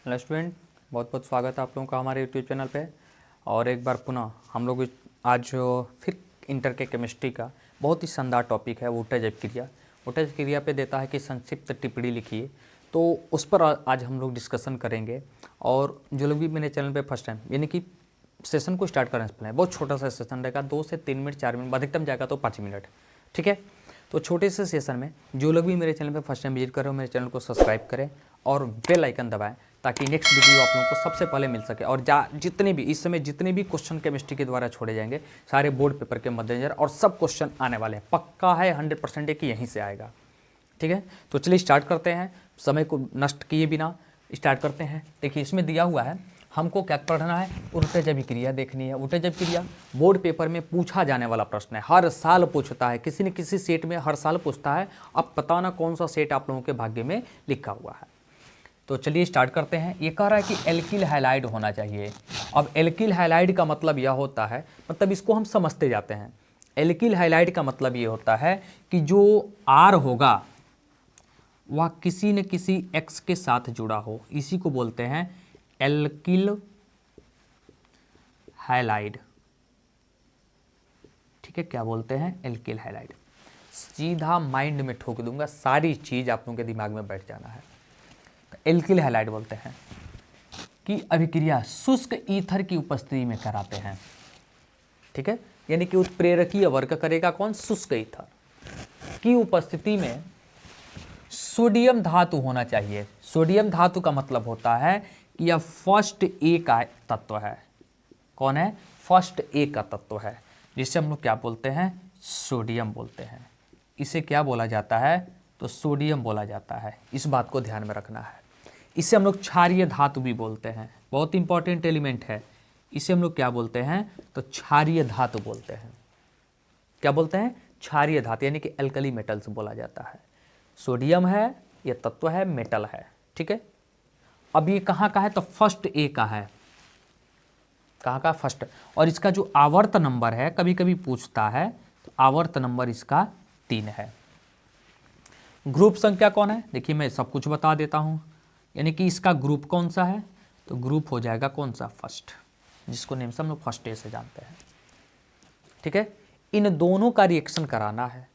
Hello student, बहुत बहुत स्वागत है आप लोगों का हमारे यूट्यूब चैनल पे। और एक बार पुनः हम लोग आज फिर इंटर के केमिस्ट्री का बहुत ही शानदार टॉपिक है ऊर्जा क्रिया। ऊर्जा क्रिया पे देता है कि संक्षिप्त टिप्पणी लिखिए, तो उस पर आज हम लोग डिस्कशन करेंगे। और जो लोग भी मेरे चैनल पे फर्स्ट टाइम यानी कि सेशन को स्टार्ट करने से पहले बहुत छोटा सा सेशन रहेगा, 2 से 3 मिनट 4 मिनट, अधिकतम जाएगा तो 5 मिनट, ठीक है। तो छोटे से सेशन में जो लोग भी मेरे चैनल पे फर्स्ट टाइम विजिट कर रहे हो मेरे चैनल को सब्सक्राइब करें और बेल आइकन दबाएं ताकि नेक्स्ट वीडियो आप लोगों को सबसे पहले मिल सके। और जितने भी इस समय जितने भी क्वेश्चन केमिस्ट्री के द्वारा छोड़े जाएंगे सारे बोर्ड पेपर के मद्देनजर और सब क्वेश्चन आने वाले हैं, पक्का है 100% कि यहीं से आएगा, ठीक है। तो चलिए स्टार्ट करते हैं, समय को नष्ट किए बिना स्टार्ट करते हैं। देखिए इसमें दिया हुआ है हमको क्या पढ़ना है, ऊर्जा क्रिया देखनी है। ऊर्जा क्रिया बोर्ड पेपर में पूछा जाने वाला प्रश्न है, हर साल पूछता है, किसी न किसी सेट में हर साल पूछता है। अब पता ना कौन सा सेट आप लोगों के भाग्य में लिखा हुआ है। तो चलिए स्टार्ट करते हैं। ये कह रहा है कि एल्किल हैलाइड होना चाहिए। अब एल्किल हैलाइड का मतलब यह होता है, मतलब इसको हम समझते जाते हैं। एल्किल हैलाइड का मतलब ये होता है कि जो R होगा वह किसी न किसी X के साथ जुड़ा हो, इसी को बोलते हैं एल्किल हैलाइड, ठीक है। क्या बोलते हैं? Alkyl halide. सीधा माइंड में ठोक दूंगा, सारी चीज आप लोगों के दिमाग में बैठ जाना है। तो एल्किल हैलाइड बोलते हैं कि अभिक्रिया शुष्क ईथर की उपस्थिति में कराते हैं, ठीक है। यानी कि उत्प्रेरकीय वर्ग करेगा कौन? शुष्क ईथर की उपस्थिति में सोडियम धातु होना चाहिए। सोडियम धातु का मतलब होता है कि यह फर्स्ट ए का तत्व है। कौन है? फर्स्ट ए का तत्व है, जिसे हम लोग क्या बोलते हैं? सोडियम बोलते हैं। इसे क्या बोला जाता है? तो सोडियम बोला जाता है। इस बात को ध्यान में रखना है। इसे हम लोग क्षारीय धातु भी बोलते हैं, बहुत इंपॉर्टेंट एलिमेंट है। इसे हम लोग क्या बोलते हैं? तो क्षारीय धातु बोलते हैं। क्या बोलते हैं? क्षारीय धातु, यानी कि एल्कली मेटल्स बोला जाता है। सोडियम है, यह तत्व है, मेटल है, ठीक है। अब ये कहाँ का है? तो फर्स्ट ए का है। कहाँ का? फर्स्ट। और इसका जो आवर्त नंबर है, कभी कभी पूछता है, तो आवर्त नंबर इसका 3 है। ग्रुप संख्या कौन है? देखिए मैं सब कुछ बता देता हूँ। यानी कि इसका ग्रुप कौन सा है? तो ग्रुप हो जाएगा कौन सा? फर्स्ट, जिसको नेम से हम लोग फर्स्ट ए से जानते हैं, ठीक है। इन दोनों का रिएक्शन कराना है,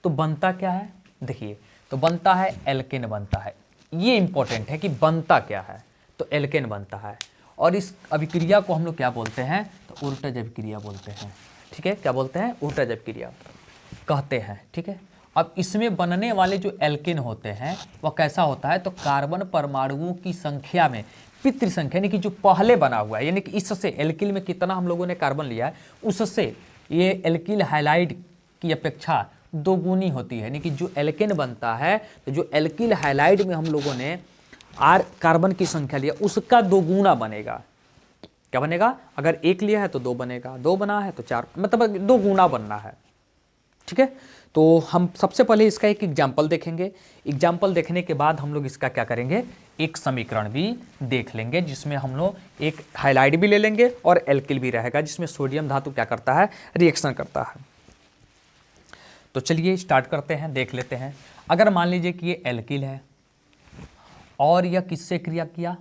तो बनता क्या है? देखिए, तो बनता है एल्केन बनता है। ये इंपॉर्टेंट है कि बनता क्या है, तो एल्केन बनता है। और इस अभिक्रिया को हम लोग क्या बोलते हैं? तो ऊर्जा अभिक्रिया बोलते हैं, ठीक है। क्या बोलते हैं? ऊर्जा अभिक्रिया कहते हैं, ठीक है। अब इसमें बनने वाले जो एल्केन होते हैं वह कैसा होता है? तो कार्बन परमाणुओं की संख्या में पितृ संख्या, यानी कि जो पहले बना हुआ है, यानी कि इससे एल्किल में कितना हम लोगों ने कार्बन लिया है उससे ये एल्किल हैलाइड की अपेक्षा दोगुनी होती है। यानी कि जो एल्केन बनता है, तो जो एल्किल हैलाइड में हम लोगों ने आर कार्बन की संख्या लिया उसका दोगुना बनेगा। क्या बनेगा? अगर 1 लिया है तो 2 बनेगा, 2 बना है तो 4, मतलब 2 गुना बनना है, ठीक है। तो हम सबसे पहले इसका एक एग्जाम्पल देखेंगे। एग्जाम्पल देखने के बाद हम लोग इसका क्या करेंगे? एक समीकरण भी देख लेंगे, जिसमें हम लोग एक हाइलाइड भी ले लेंगे और एल्किल भी रहेगा, जिसमें सोडियम धातु क्या करता है? रिएक्शन करता है। तो चलिए स्टार्ट करते हैं, देख लेते हैं। अगर मान लीजिए कि ये एल्किल है और यह किससे क्रिया किया?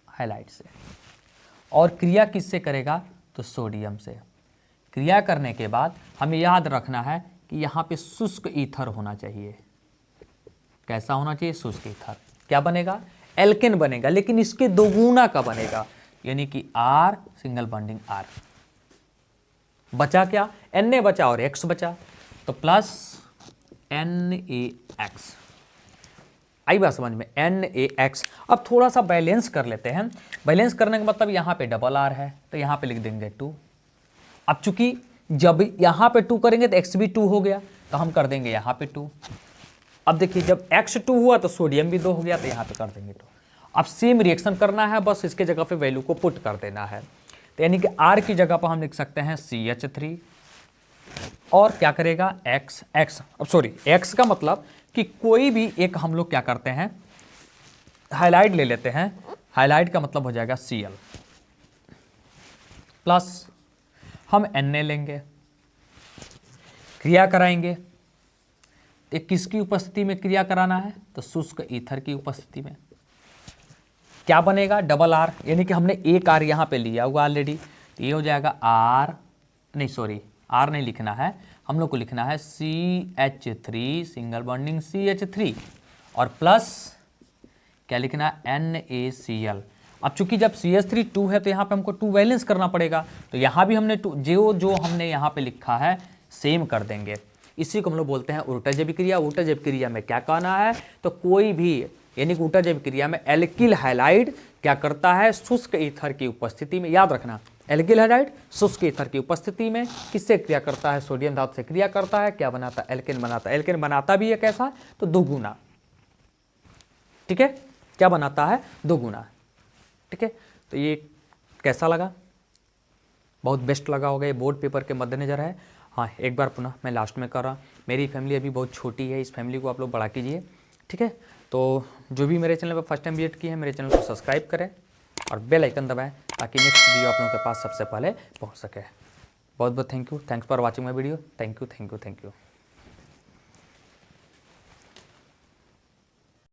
हाइलाइड से। और क्रिया किससे करेगा? तो सोडियम से। क्रिया करने के बाद हमें याद रखना है कि यहाँ पे शुष्क ईथर होना चाहिए। कैसा होना चाहिए? शुष्क ईथर। क्या बनेगा? एल्केन बनेगा, लेकिन इसके दोगुना का बनेगा, यानी कि R सिंगल बॉन्डिंग R। बचा क्या? Na बचा और X बचा, तो प्लस NaX। आई बात समझ में? NaX। अब थोड़ा सा बैलेंस कर लेते हैं। बैलेंस करने का मतलब यहाँ पे डबल R है, तो यहाँ पे लिख देंगे 2। अब चूंकि जब यहाँ पे 2 करेंगे तो X भी 2 हो गया, तो हम कर देंगे यहाँ पे 2। अब देखिए जब X 2 हुआ तो सोडियम भी 2 हो गया, तो यहाँ पे कर देंगे 2। अब सेम रिएक्शन करना है, बस इसके जगह पे वैल्यू को पुट कर देना है। तो यानी कि R की जगह पर हम लिख सकते हैं CH3 और क्या करेगा? X का मतलब कि कोई भी एक हम लोग क्या करते हैं? हाइलाइड ले लेते हैं। हाइलाइड का मतलब हो जाएगा Cl प्लस हम Na लेंगे, क्रिया कराएंगे। किसकी उपस्थिति में क्रिया कराना है? तो शुष्क ईथर की उपस्थिति में। क्या बनेगा, डबल आर, यानी कि हमने एक आर यहाँ पे लिया हुआ ऑलरेडी, तो ये हो जाएगा आर, नहीं सॉरी आर नहीं लिखना है, हम लोग को लिखना है CH3 सिंगल बॉन्डिंग CH3 और प्लस क्या लिखना है NaCl। अब चूंकि जब CH3 2 है तो यहाँ पे हमको 2 वैलेंस करना पड़ेगा, तो यहाँ भी हमने जो हमने यहाँ पे लिखा है सेम कर देंगे। इसी को हम लोग बोलते हैं उल्टा जैविक क्रिया। उल्टा जैविक क्रिया में क्या कहना है, तो कोई भी यानी कि उल्टा जैविक क्रिया में एल्किल हैलाइड क्या करता है, शुष्क ईथर की उपस्थिति में, याद रखना एल्किल हैलाइड शुष्क ईथर की उपस्थिति में किससे क्रिया करता है, सोडियम धातु से क्रिया करता है, क्या बनाता है, एल्केन बनाता है। एल्केन बनाता भी है कैसा, तो दोगुना, ठीक है, क्या बनाता है, दोगुना, ठीक है। तो ये कैसा लगा, बहुत बेस्ट लगा होगा, ये बोर्ड पेपर के मद्देनजर है। हाँ एक बार पुनः मैं लास्ट में कर रहा, मेरी फैमिली अभी बहुत छोटी है, इस फैमिली को आप लोग बड़ा कीजिए, ठीक है। तो जो भी मेरे चैनल पर फर्स्ट टाइम विजिट किए हैं, मेरे चैनल को सब्सक्राइब करें और बेल आइकन दबाएं ताकि नेक्स्ट वीडियो आप लोगों के पास सबसे पहले पहुंच सके। बहुत बहुत thank you, thanks for watching my video, thank you thank you thank you.